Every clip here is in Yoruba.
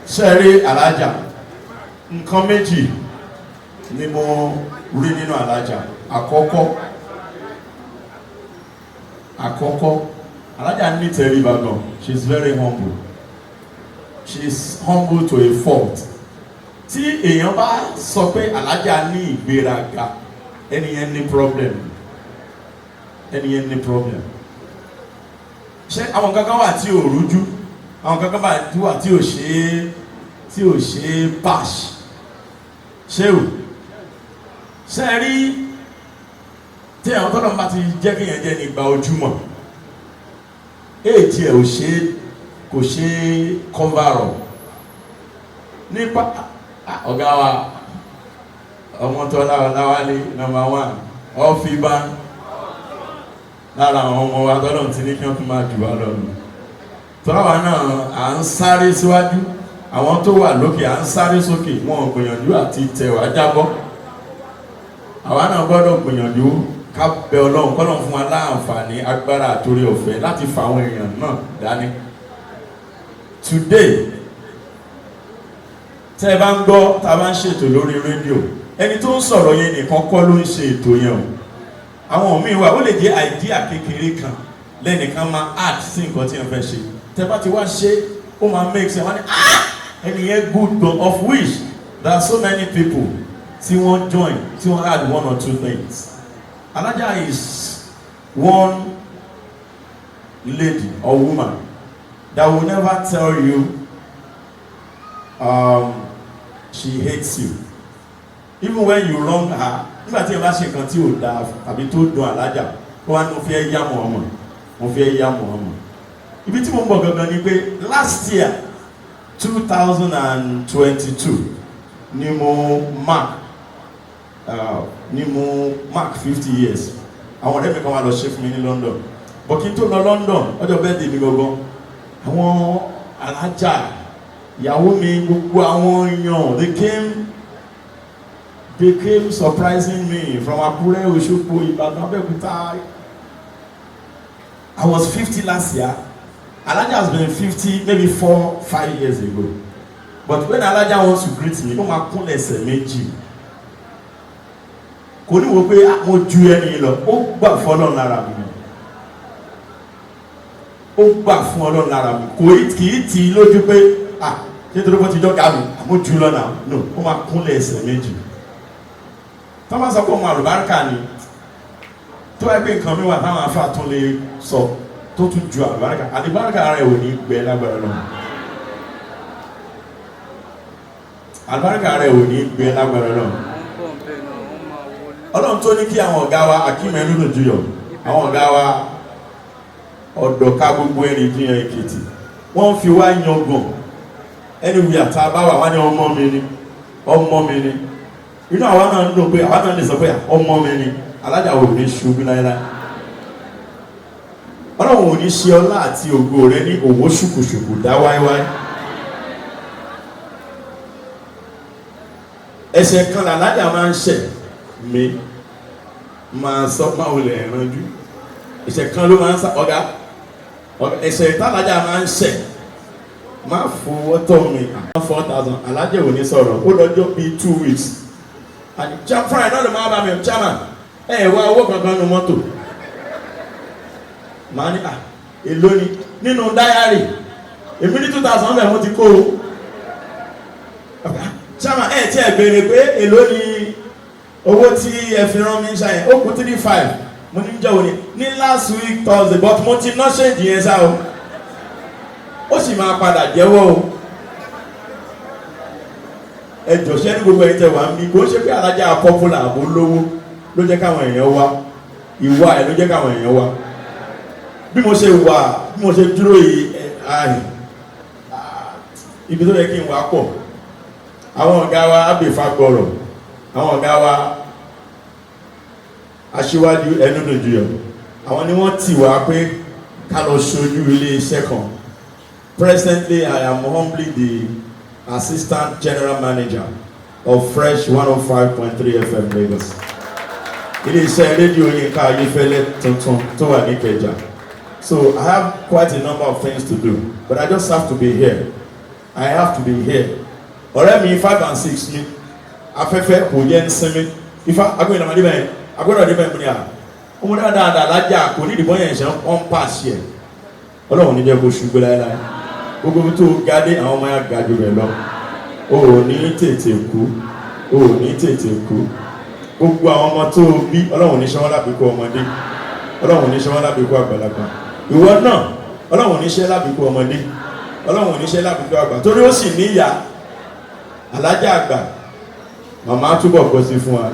Sherry Alhaja, nǹkan méjì ni mo rí nínú Alhaja. Àkọ́kọ́, Alhaja ní tẹríba gan. She's very humble. She's humble to a fault. Tí èèyàn bá sọ pé Alhaja ní ìgbéraga, ẹni yẹn ní problem. Ṣé àwọn kankan wà tí ò rújú? Àwọn kankan wà tí ò ṣe pass. Ṣé rí tí àwọn tọ́lọ̀ bá ti jẹ́ kí yẹn jẹ́ nígbà ojúmọ̀, èjì ẹ̀ kò ṣe cover up. Nípa ọ̀gá wa ọmọ tó láwálé #1 ọ́fíìbá lára àwọn ọmọ wa tọ́lọ̀ tí ní kí wọ́n fi máa jù wá lọ́nà. Tọ́láwà náà à ń sáré síwájú, àwọn tó wà lókè à ń sáré sókè, wọn gbìyànjú àti tẹ̀wá jábọ́. Àwa náà gbọ́dọ̀ gbìyànjú ká bẹ Ọlọ́run kọ́lọ́run fún wa láǹfààní agbára àtòrí ọ̀fẹ́ láti fa àwọn èèyàn náà dání. Today tẹ́ ẹ bá ń gbọ́ tá a bá ń ṣètò lórí rédíò, ẹni tó ń sọ̀rọ̀ yẹn nìkan kọ́ ló ń ṣe ètò yẹn o. Àwọn míì wà ó lè jẹ́ àìdíà kékeré kan lẹ́nìkan máa add sí nǹkan tí wọ́n fẹ́ ṣe. Tẹ́ bá ti wá ṣe ó máa make sense. Wọ́n ní ẹni yẹn good gan, of which there are so many people tí wọ́n join tí wọ́n add 1 or 2 things. Alhaja is one lady or woman that will never tell you she hates you. Even when you wrong her, nígbà tí ẹ bá ṣe nǹkan tí ò dáa tàbí tó dùn Alhaja, ó wá ní mo fẹ́ yá Muhammad. Ibi tí mo ń bọ̀ gangan ni pé last year 2022 ni mo mark 50 years. Àwọn ọ̀rẹ́ mi kan wá lọ ṣe fún mi ní London. But kí n tó lọ London, ọjọ́ birthday mi gangan, àwọn Alhaja ìyàwó mi gbogbo àwọn èèyàn they came surprising me from Akure, Osogbo, Ibadan, Abeokuta. I was 50 last year. Alhaja has been 50 maybe 4-5 years ago. But when Alhaja wants to greet me, ó máa kúnlẹ̀ ẹsẹ̀ méjì. Kò ní wo pé mo ju ẹni lọ, ó gbà fún Ọlọ́run lára mi. Kì í tì í lójú pé ṣé torí wọ́n ti jọ́ gàmì àmọ́ jù lọ náà. No, ó máa kúnlẹ̀ ẹsẹ̀ méjì. Tọ́mà sọ pé ọmọ àlùbáríkà ni, tó ẹgbẹ́ nǹkan mi wà táwọn afá tó lè sọ tó tún ju àlùbáríkà rẹ̀ ò ní gbẹ lágbára náà. Àlùbáríkà rẹ̀ ò ní gbẹ lágbára náà. Ọlọ́run tó ní kí àwọn ọ̀gá wa Akínmẹ́lú Lójúyọ̀, àwọn ọ̀gá wa Ọ̀dọ̀ká gbogbo ẹ̀rìn ìpínlẹ̀ Èkìtì, wọ́n fi wá yangàn ẹni wíyà tá a bá wà wá ní ọmọ mi ni. Inú àwọn náà ń dùn pé àwọn náà lè sọ pé ọmọ mi ni. Alhaja ò ní ṣubú láíláí. Ọlọ́run ò ní ṣe ọlá àti ògo rẹ ní òwò ṣùkùṣùkù dá wáíwáí. Ẹ̀ṣẹ̀ kan Alhaja máa ń ṣẹ̀ mi máa sọ máa wọlé ẹ̀rànjú. Ẹ̀ṣẹ̀ kan ló máa ń sá ọ̀gá. Ẹ̀ṣẹ̀ Alhaja máa ń ṣẹ̀ máa fowó tọ́ mi 4,000. Alhaja ò ní sọ̀rọ̀ ó lọ́jọ́ bíi 2 weeks. And Friday náà ló máa bá mi chairman wá owó kankan nu mọ́tò. Màá ní èló ni nínú dáyárì èmi ní 2,000 bẹ́ẹ̀ mo ti kó o. Chairman tí ẹ béèrè pé èló ni owó tí ẹ fi rán mi ṣáyẹn ó kù 3,500. Mo ní jẹ́ òní ní last week Thursday but mo ti ná ṣéǹjì yẹn ṣá o. Ó sì máa padà jẹ́wọ́ o. Ẹjọ́ ṣẹ́ ní gbogbo ẹ̀yin tẹ́ wà ń bí kò ṣe pé Alhaja popular àbò lówó ló jẹ́ káwọn èèyàn wá, ìwà ẹ̀ ló jẹ́ káwọn èèyàn wá. Bí mo ṣe dúró yìí ibi tó yẹ kí n wá pọ̀. Àwọn ọ̀gá wa Abẹ́fagbọ̀rọ̀, àwọn ọ̀gá wa Aṣíwájú ẹnu Lójúyọ̀, àwọn ni wọ́n tì wá pé ká lọ ṣojú ilé iṣẹ́ kan. Presently, I am humbly the Assistant General Manager of Fresh 105.3 FM Lagos. Ilé-iṣẹ́ rédíò Oyinka Ayéfẹ́lẹ́ tuntun tó wà ní Ìkẹjà. So I have quite a number of things to do, but I just have to be here. I have to be here. Ọ̀rẹ́ mi 5 and 6 ni afẹ́fẹ́ kò jẹ́ nsẹ́mi ifá agbóyin náà adébẹ̀yẹn agbọ́dọ̀ adébẹ̀yẹn mu ni à ọmọ dáadáa alájà kò ní ìdìbò yẹn ṣe on pass yẹ Ọlọ́run ní jẹ́ kó ṣùgbọ́n láéláé gbogbo tó gádé àwọn ọmọ yà gàdú rẹ̀ lọ o ò ní tètè kú o ò ní tètè kú gbogbo àwọn ọmọ tó bí Ọlọ́run ní ṣe wọ́n lábìkú ọmọdé Ọlọ́run ní ṣe wọ́n lábìkú àgbàlagbà ìwọ náà Ọlọ́run ní ṣe lábìkú ọmọdé Ọlọ́run ní ṣe lábìkú àgbà torí ó sì níyà alájà àgbà màmá túbọ̀ gbọ́ sí fún wa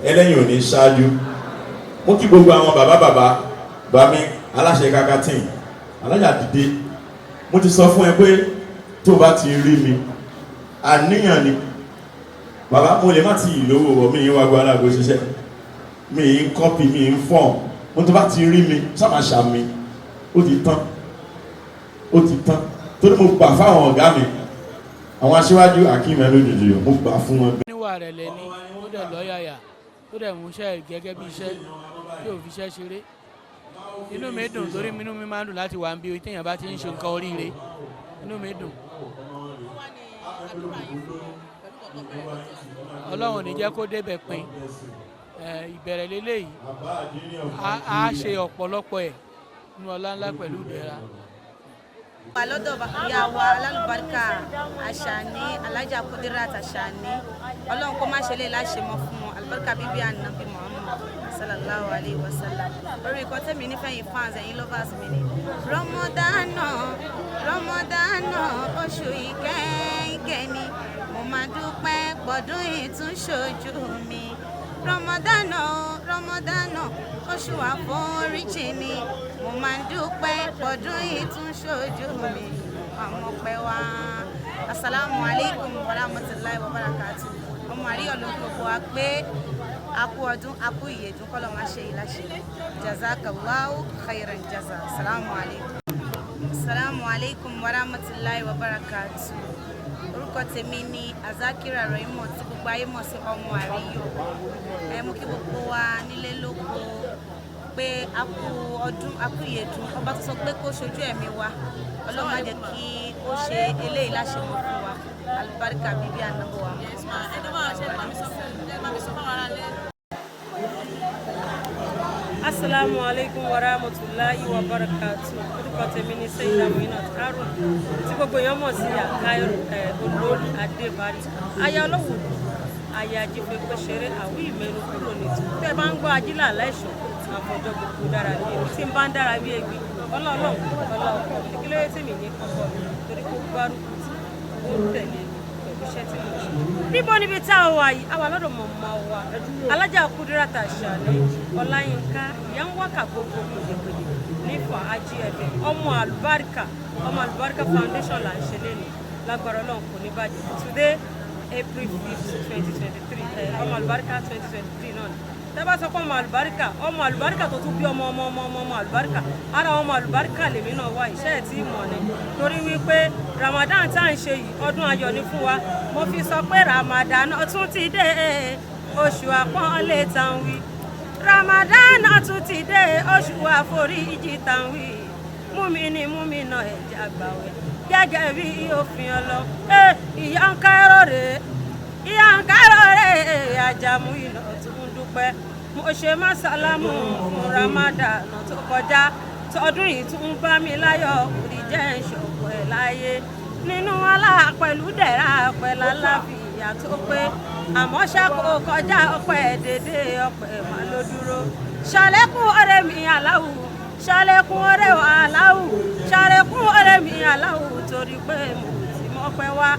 ẹlẹ́yìn òní ṣáájú mú kí gbogbo àwọn bàbá bá mi aláṣẹ kakatín alájà dìde mo ti sọ fún ẹ pé tó bá ti rí mi àníyàn ni bàbá mo lè má ti ìlówó wọ mí wá gbọ́ aláàgbò ṣiṣẹ́ mi ń kọ́pì mi ń fọ́n mo tó bá ti rí mi sábà ṣàmì ó ti tán torí mo gbà fáwọn ọ̀gá mi àwọn aṣíwájú akíìmẹ́ lójijì mo gbà fún wọn. níwà rẹ̀ lẹ́ni ó dẹ̀ lọ́yàyà ó dẹ̀ mú iṣẹ́ gẹ́gẹ́ bí iṣẹ́ tí ò fi iṣẹ́ ṣeré inú mi dùn torí inú mi máa ń dùn láti wà ń bí téèyàn bá ti ń ṣe nǹkan oríire inú mi dùn. Ọlọ́run ò ní jẹ́ kó débẹ̀ pin ìbẹ̀rẹ̀ lélẹ́yìí á ṣe ọ̀pọ̀lọpọ̀ ẹ̀ nínú ọlá ńlá pẹ̀lú ìdẹ̀ra. Lọ́dọ̀ ìyá wa Alálùbáríkà Ashani Alhaja Ashani Ọlọ́run kó má ṣe lè láṣẹ mọ́ fún wọn Alùbáríkà bíbí ànábì Muhammad sallallahu alayhi wa sallam orí ikọ̀ tẹ́mi nífẹ̀ẹ́ yìí fans ẹ̀yin lovers mi ni Ramadana oṣù ìkẹ́yìnkẹ́ ni mo máa dúpẹ́ pọ̀dún ìtúnṣojú mi Ramadana oṣù àforíjì ni mo máa dúpẹ́ pọ̀dún ìtúnṣojú mi àwọn ọpẹ́ wa assalamu alaikum warahmatullahi wabarakatuh ọmọ àríyọ̀ ló ń gbogbo wa pé akú ọdún akú ìyèdún kọ́lọ̀ máa ṣe ìláṣẹ jazakallahu khairan jaza assalamu alaikum warahmatullahi wabarakatuh orúkọ tèmi ni Azakira Raymond tí gbogbo ayé mọ̀ sí ọmọ àríyọ̀ mú kí gbogbo wa nílé lóko pé akú ọdún akú ìyèdún ọba tó sọ pé kó ṣojú ẹ̀mí wa Ọlọ́run má jẹ́ kí ó ṣe eléyìí láṣẹ mọ́ fún wa Alùbáríkà bíbí ànábọ̀ wa. Assalamu alaikum warahmatullahi wabarakatuh. Orúkọ tèmi ni Seyida Muinat Harun tí gbogbo èèyàn mọ̀ sí Àkáírù olórí Adébárí aya Ọlọ́wọ̀ aya jífẹ́ pé ṣeré àwí ìmẹ́nu kúrò ní tí tẹ́ bá ń gbọ́ ajílà láìṣọ́ àfọ̀jọ́ gbogbo dára bí èmi tí ń bá ń dára bí egbin ọlọ́ọ̀lọ́ ọkọ̀ ìdíkílẹ̀ tí mi ní kọ́kọ́ torí kó gbárùkù tí ó ń tẹ̀lé pẹ̀lú iṣẹ́ tí mo ṣe. níbo níbi tá a wà yìí àwa lọ́dọ̀ mọ̀mọ́ wa Alhaja Ashani Olayinka ìyá ń wákà gbogbo gbèdégbèdé nífà ajíẹ̀bẹ̀ ọmọ Alubarika foundation là ń ṣe lẹ́nu lágbára Ọlọ́run kò ní bàjẹ́ today April 5th 2023 ọmọ Alubarika 2023 náà ni tẹ́bá sọ pé ọmọ Alubarika tó tún bí ọmọ Alubarika ara ọmọ Alubarika lèmi náà wá iṣẹ́ ẹ̀ tí mọ̀ ni torí wípé Ramadan tá à ń ṣe yìí ọdún ayọ̀ ni fún wa mo fi sọ pé Ramadan tún ti dé oṣù àpọ́nlé tàn wí Ramadan tún ti dé oṣù àforíjì tàn wí múmínà ẹ̀jẹ̀ àgbàwẹ̀ gẹ́gẹ́ bí òfin ọlọ ìyá ń kárọ̀ rẹ̀ àjàmú ìlọ tó ń dúpẹ́ mo ṣe má sálámù fún Ramadan tó kọjá tọdún yìí tún bá mi láyọ̀ orí jẹ́ ìṣòkò ẹ̀ láyé nínú ọlá pẹ̀lú dẹ̀ra pẹ̀lú àlàáfíà tó pé àmọ́ ṣàkó kọjá ọpẹ́ dédé ọpẹ́ má ló dúró ṣàlékún ọ̀rẹ́ mi aláwù ṣàlékún ọ̀rẹ́ wa aláwù ṣàlékún ọ̀rẹ́ mi aláwù torí pé mo ti mọ́pẹ́ wá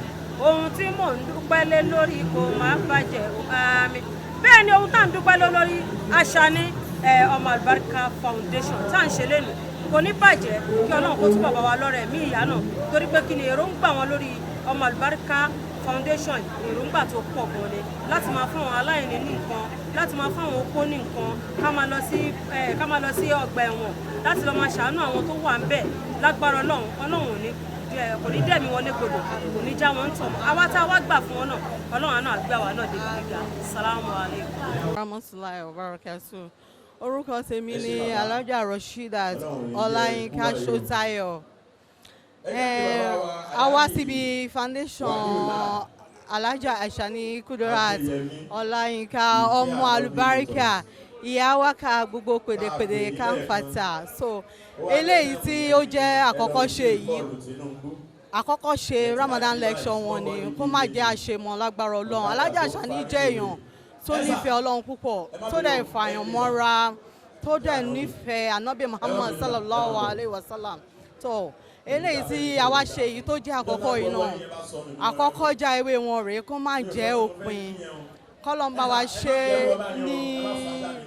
ohun tí mò ń dúpẹ́ lé lórí kò má bàjẹ́ àmín bẹ́ẹ̀ ni ohun tá à ń dúpẹ́ lé lórí Ashani ọmọ Alubarika foundation tá à ń ṣe lẹ́nu kò ní bàjẹ́ kí Ọlọ́run kó túbọ̀ bá wa lọ́rẹ̀ mí ìyá náà torí pé kí ni èròǹgbà wọn lórí ọmọ Alubarika foundation èròǹgbà tó pọ̀ gan ni láti máa fún àwọn aláìní ní nǹkan láti máa fún àwọn opó ní nǹkan ká máa lọ sí ọgbà ẹ̀wọ̀n láti lọ máa ṣàánú àwọn tó wà ń bẹ̀ lágbára Ọlọ́run kò ní dẹ̀mí wọn légbodò kò ní já wọn ń tọ̀ mọ́ àwa tá a wá gbà fún wọn náà Ọlọ́run náà gbé àwa náà débi gíga salamu alaikum. Rahmatullahi wa barakatuh. Orúkọ tèmi ni Alhaja Ashani Olayinka Alubarika. wá síbi foundation Alhaja Ashani Olayinka ọmọ Alubarika ìyá wa ka gbogbo pèdèpèdè káfàtà. So eléyìí tí ó jẹ́ àkọ́kọ́ ṣe Ramadan lecture wọn ni kó má jẹ́ àṣemọ lágbára Ọlọ́run. Alhaja Ashani jẹ́ èèyàn tó nífẹ̀ẹ́ Ọlọ́run púpọ̀, tó dẹ̀ fààyàn mọ́ra, tó dẹ̀ nífẹ̀ẹ́ Ànábì Muhammad sallallahu alayhi wa sallam. tó eléyìí tí àwa ṣe èyí tó jẹ́ àkọ́kọ́ yìí náà, àkọ́kọ́ já ewé wọn rèé kó má jẹ́ òpin. kọ́lọ́n bá wa ṣe ní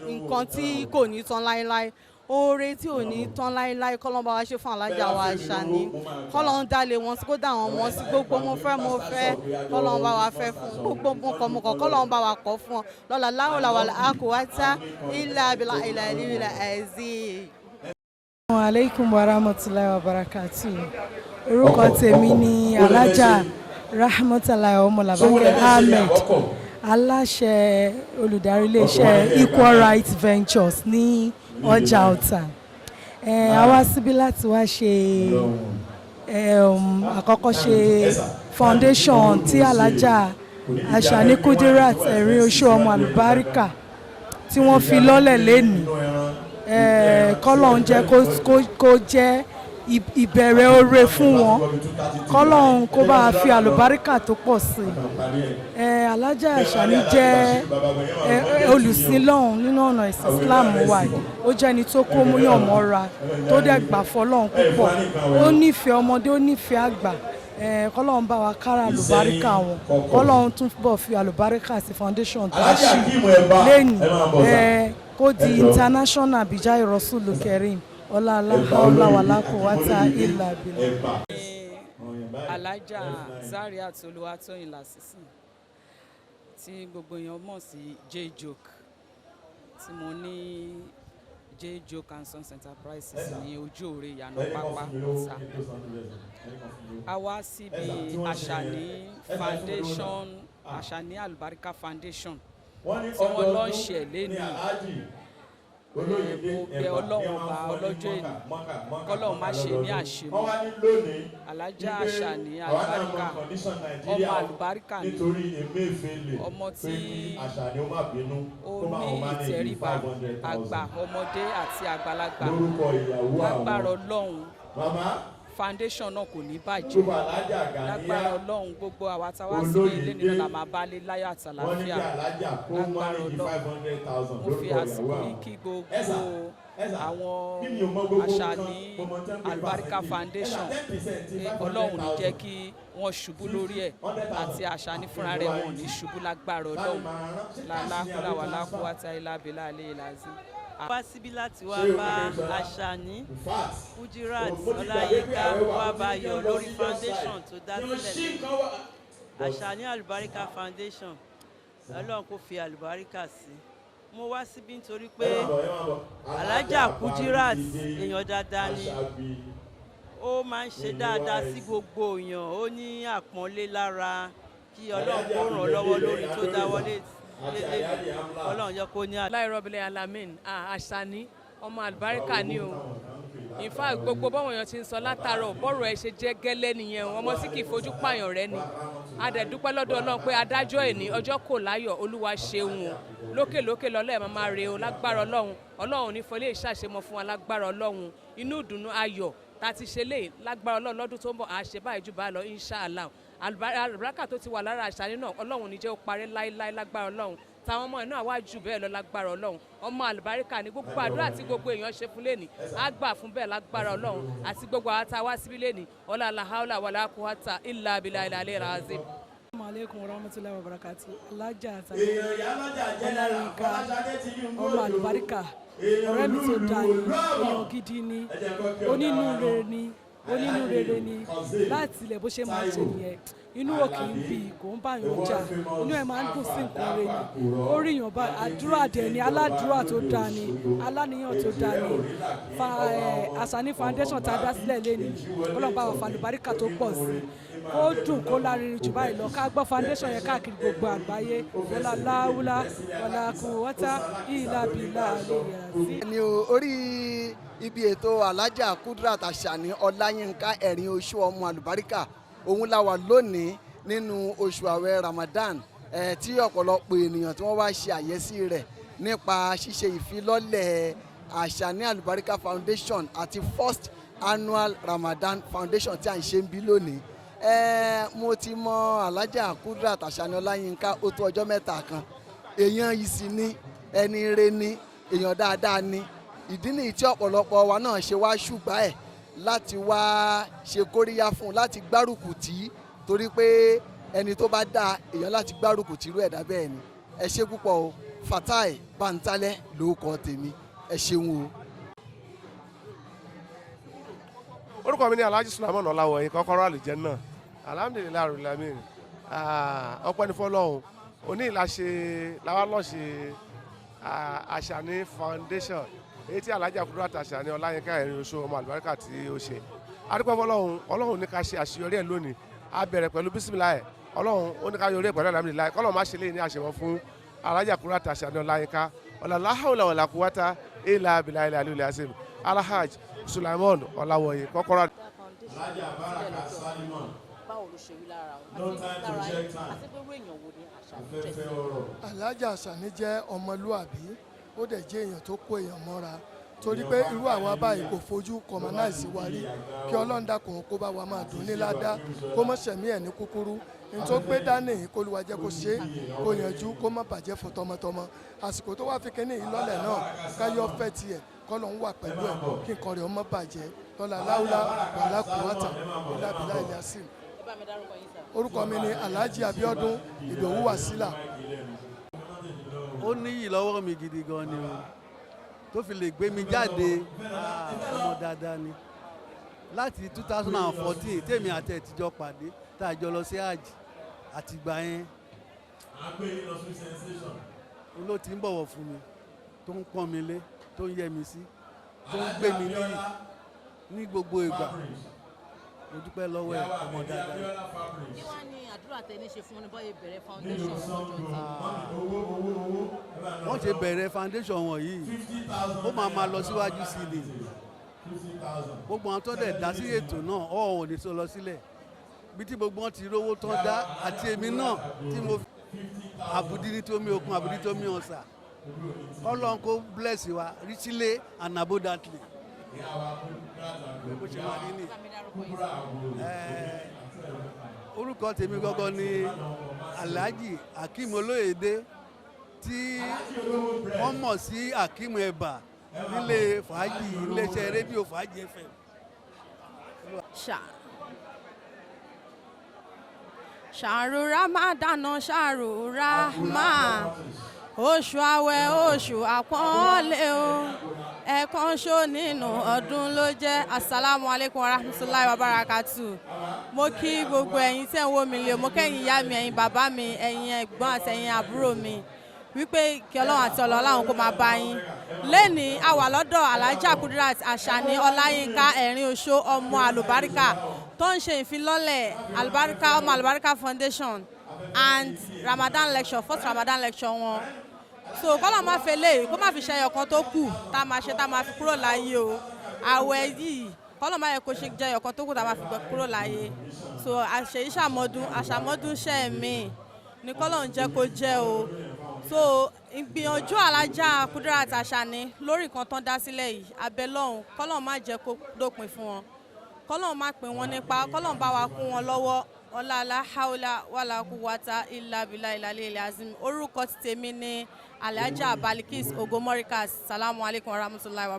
nǹkan tí kò ní tán láéláé, oore tí ò ní tán láéláé. kọ́lọ́n bá wa ṣe fún Alhaja wa Ashani, kọ́lọ́n dálé wọn sí, kó dá wọn mọ́ sí, gbogbo mo fẹ́ kọ́lọ́n bá wa fẹ́ fún, gbogbo mọ̀kọ̀ kọ́lọ́n bá wa kọ́ fún ọ lọ́la láwùlà wàlà àkùwátá ilà abilà ilà ìlú ẹ̀zí. Assalamu alaikum warahmatullahi wabarakatuh. Orúkọ tèmi ni Alhaja Rahmatullahi Omolabanke Ahmed, aláṣẹ olùdarí iléeṣẹ́ Equal Rights Ventures ní ọjà Ọ̀tà. A wá síbí láti wá ṣe àkọ́kọ́ ṣe foundation tí Alhaja Ashani ẹ̀rín oṣù ọmọ Alubarika tí wọ́n fi lọ́lẹ̀ lénìí. Kọ́lọ́hún jẹ́ kó jẹ́ ìbẹ̀rẹ̀ oore fún wọn, kọ́lọ́hún kó bá fi àlùbáríkà tó pọ̀ sí i. Alhaja Ashani jẹ́ olùsìnlọ́hún nínú ọ̀nà ẹ̀sìn Islam wa yìí. Ó jẹ́ ẹni tó kó múyàn mọ́ra, tó dẹ̀ gbà fọlọ́hún púpọ̀, ó nífẹ̀ẹ́ ọmọdé, ó nífẹ̀ẹ́ àgbà. Kọ́lọ́hún bá wa kára àlùbáríkà wọn, kọ́lọ́hún tún bọ̀ fi àlùbáríkà sí foundation tó ṣe lẹ́yìn kó di international bijai Rasulu Kerim ọlá wàlá kò wá ta ìlà bìlà. Alhaja Zariat Olúwatóyìn Lásìsì tí gbogbo èèyàn mọ̀ sí J-Joke, tí mo ní J-Joke and Sons Enterprises ní ojú òre ìyànà pápá Ọ̀tà. A wá síbi Ashani Alubarika Foundation tí wọ́n lọ ń ṣe lẹ́nu. Mo bẹ Ọlọ́run ọba ọlọ́jọ́ èní, kọ́lọ́run má ṣe ní àṣemọ́. Alhaja Ashani Alubarika ọmọ Alubarika ni, ọmọ tí ó ní ìtẹríba, àgbà, ọmọdé àti àgbàlagbà. Lágbára Ọlọ́run foundation náà kò ní bàjẹ́, lágbára Ọlọ́run gbogbo àwa tá wá sí ilé nínú la máa bá lé láyọ̀ àtàlàáfíà, lágbára Ọlọ́run. Mo fi àsìkò yìí kí gbogbo àwọn Ashani Alubarika Foundation, Ọlọ́run ní jẹ́ kí wọ́n ṣubú lórí ẹ̀, àti Ashani fúnra rẹ̀ wọn ò ní ṣubú, lágbára Ọlọ́run. làlákùlà wàlákùwátà ilà bílà àlẹ́ ìlàzí. Wá síbí láti wá bá Ashani Olayinka wá bá yọ̀ lórí foundation tó dá sílẹ̀ lẹ́yìn Ashani Alubarika Foundation. Ọlọ́run kò fi àlùbáríkà sí. Mo wá síbí nítorí pé Alhaja Kudirat èèyàn dáadáa ni, ó máa ń ṣe dáadáa sí gbogbo èèyàn, ó ní àpọ́nlé lára, kí Ọlọ́run kó ràn lọ́wọ́ lórí tó dáwọ́lé. Ọlọ́run yẹ kó ní láìrọ́bìlẹ̀ alamin Ashani ọmọ Alubarika ni o. In fact gbogbo bọ́wọ̀n èèyàn ti ń sọ látàárọ̀ bọ́rọ̀ ẹ ṣe jẹ́ gẹ́lẹ́ nìyẹn, ọmọ tí kì í fojú pààyàn rẹ ni. A dẹ̀ dúpẹ́ lọ́dọ̀ Ọlọ́run pé adájọ́ ẹ̀ní ọjọ́ kò láyọ̀, Olúwa ṣeun o, lókèlókè lọ́lọ́ ẹ̀ máa re o, lágbára Ọlọ́run. Ọlọ́run ní fọlé ìṣàṣemọ fún wa, lágbára Ọlọ́run. Inú ìdùnnú ayọ̀ tá a ti ṣe lé, lágbára Ọlọ́run lọ́dún tó ń bọ̀ àṣẹ báyìí jù bá lọ inshallah. Àlùbáríkà tó ti wà lára Ashani náà Ọlọ́run ní jẹ́ ó parẹ́ láéláé, lágbára Ọlọ́run. Táwọn ọmọ náà wá jù bẹ́ẹ̀ lọ, lágbára Ọlọ́run. Ọmọ Alubarika ní gbogbo àdúrà tí gbogbo èèyàn ṣe fún lẹ́nìí á gbà fún bẹ́ẹ̀, lágbára Ọlọ́run. Àti gbogbo àwọn tá a wá síbí lẹ́nìí ọlá làhálà wàlá quwwata illa billahi al-aliyyil azim. Assalamu alaikum warahmatullahi wabarakatuh. Alhaja Ashani Olayinka ọmọ Alubarika, ọ̀rẹ́ mi tó dáa ni, èèyàn gidi ni, onínúure ni, láti ilẹ̀ bó ṣe máa ṣe nìyẹn. Inú òkè ń bì, kò ń bá yàn jà, inú ẹ̀ máa ń dùn sí nǹkan rẹ̀ ni. Ó rí yàn bá àdúrà dẹ̀ ni, aládùúrà tó dáa ni, aláníyàn tó dáa ni. Ashani Foundation tá a dá sílẹ̀ lé ní Ọlọ́run bá wa fa àlùbáríkà tó pọ̀ sí, ó dùn kó lárinrin jù báyìí lọ, ká gbọ́ foundation yẹn káàkiri gbogbo àgbáyé. wọlá láwùlá wọlá quwwata illa billahi àlẹ́ ní orí ibi ètò Alhaja Kudirat Ashani Olayinka ẹ̀rín oṣù ọmọ Alubarika òun la wà lónìí nínú oṣù àwẹ̀ Ramadan tí ọ̀pọ̀lọpọ̀ ènìyàn tí wọ́n wá ṣe àyẹ́sí rẹ̀ nípa ṣíṣe ìfilọ́lẹ̀ Ashani Alubarika Foundation àti first annual Ramadan Foundation tí à ń ṣe ń bí lónìí. Mo ti mọ Alhaja Ashani Olayinka ó tó ọjọ́ mẹ́ta kan, èèyàn yìí sì ni ẹni ire ni, èèyàn dáadáa ni. Ìdí nìyí tí ọ̀pọ̀lọpọ̀ wa náà ṣe wá ṣùgbọ́n ẹ̀ láti wá ṣe kóríyá fún un, láti gbárùkù tì í, torí pé ẹni tó bá dáa èèyàn láti gbárùkù tì irú ẹ̀dá bẹ́ẹ̀ ni. Ẹ ṣé púpọ̀ o. Fatai Bantalẹ lórúkọ tèmi, ẹ ṣeun o. Orúkọ mi ni Alhaji Sulaiman Ọláwọ̀yìn kọ́kọ́rọ́ àlùjànnà. Alhamdulilayi arulamin. Ọpẹ́ ní fọ́lọ́run. Òní làwa lọ ṣe Ashani Foundation èyí tí Alhaja Ashani Olayinka ẹ̀rín oṣù ọmọ àlùbáríkà tí ó ṣe. Adúpẹ́ fọ́lọ́run, Ọlọ́run ní ká ṣe àṣeyọrí ẹ̀ lónìí. A bẹ̀rẹ̀ pẹ̀lú bísímìláì, Ọlọ́run ó ní ká yọrí ẹ̀ pẹ̀lú alhamdulilayi. Kọ́lọ́run má ṣe léyìn ní àṣemọ́ fún Alhaja Ashani Olayinka. La hawla wala quwwata illa billahi al-aliyyil azim. Alhaji Sulaiman Ọláwọ̀yìn kọ́kọ́rọ́. Alhaja Baraka Salimon. Báwo ló ṣe rí lára wọn? Àti pé èèyàn wo ni Ashani jẹ́ sí? Alhaja Ashani jẹ́ ọmọlúàbí, ó dẹ̀ jẹ́ èèyàn tó kó èèyàn mọ́ra, torí pé irú àwọn abáyé kò fojú kọmọnáìsì wa rí. Kí Ọlọ́run dákun kó bá wa máa dùn ní ládàá, kó mọ̀ ṣẹ̀mí ẹ̀ ní kúkúrú. Ní tó gbé dání kó Olúwa jẹ́ kó ṣe, kó yanjú, kó má bàjẹ́ fún tọmọtọmọ. Àsìkò tó wá fi kíní ìlọ́lẹ̀ náà káyọ̀ fẹ́ tiẹ̀ kọ́lọ̀ ń wà pẹ̀lú ẹ̀ kí nǹkan rẹ̀ ọmọ bàjẹ́ lọ́la láwùlá wàlá kùwátà ìlàbílà ìlàsìm. Orúkọ mi ni Alhaji Abiodun Ìdòwú Wàsílà. Ó níyì lọ́wọ́ mi gidi gan ni o, tó fi lè gbé mi jáde, ọmọ dáadáa ni. Láti 2014 tèmi àti ẹ̀ tijọ́ pàdé tá a jọ lọ sí hajj, àtìgbà yẹn ló ti ń bọ̀wọ̀ fún mi, tó ń pọ́n mi lé, tó ń yẹ mi sí, tó ń gbé mi níyì ní gbogbo ìgbà. Mo dúpẹ́ lọ́wọ́ ẹ̀, ọmọ dáadáa. Kí wá ní àdúrà tẹ́ ní ṣe fún wọn ní bọ́yìí bẹ̀rẹ̀ foundation lọ́jọ́ tí? Wọ́n ṣe bẹ̀rẹ̀ foundation wọn yìí, ó máa lọ síwájú sí i. Gbogbo àwọn tó dẹ̀ dá sí ètò náà ò ní sọ lọ sílẹ̀. Bí tí gbogbo wọn ti rówó tán dá, àti èmi náà tí mo àbùdí ní tómi okun, àbùdí tómi ọ̀sà. Ọlọ́run kó bless wa richly and abundantly. Bó ṣe máa rí ni. Orúkọ tèmi gọ́gọ́ ni Alhaji Akeem Olóyèdé, tí wọ́n mọ̀ sí Akeem Ẹ̀bà nílé fàájì, iléeṣẹ́ rédíò Fàájì FM. Ṣàrù Ramadan, ṣàrù Rahma, oṣù àwẹ̀ oṣù àpọ́nlé o, ẹ̀kan ṣó nínú ọdún ló jẹ́. Assalamu alaikum warahmatullahi wabarakatuh. Mo kí gbogbo ẹ̀yin tẹ́ ń wò mí lé o, mo kẹ́yìn ìyá mi, ẹ̀yin bàbá mi, ẹ̀yin ẹ̀gbọ́n àti ẹ̀yin àbúrò mi, wípé kí Ọlọ́run àti Ọlọ́run kó máa bá yín. Lénìí a wà lọ́dọ̀ Alhaja Ashani Olayinka ẹ̀rín oṣó ọmọ àlùbáríkà tó ń ṣe ìfilọ́lẹ̀ ọmọ àlùbáríkà foundation and Ramadan lecture, first Ramadan lecture wọn. So kọ́lọ̀ máa fẹ́ lé kó má fi ṣe ẹyọkan tó kù tá a máa ṣe tá a máa fi kúrò láyé o. Àwẹ̀ yìí kọ́lọ̀ máa yẹ kó ṣe jẹ ẹyọkan tó kù tá a máa fi kúrò láyé. So àṣeyí àṣàmọ́dún ṣẹ́ mi ní kọ́lọ̀ ń jẹ́ kó jẹ́ o. So ìgbìyànjú Alhaja Ashani lórí nǹkan tán dá sílẹ̀ yìí, abẹ́ lọ́hùn kọ́lọ̀ má jẹ́ kó dópin fún wọn, kọ́lọ̀ má pín wọn nípa, kọ́lọ̀ bá wa kún wọn lọ́wọ́. La hawla wala quwwata illa billahi al-aliyyil azim. Orúkọ tèmi ni Alhaja Balikis Ogomorikas. Salamu alaikum warahmatullahi wabarakatuh.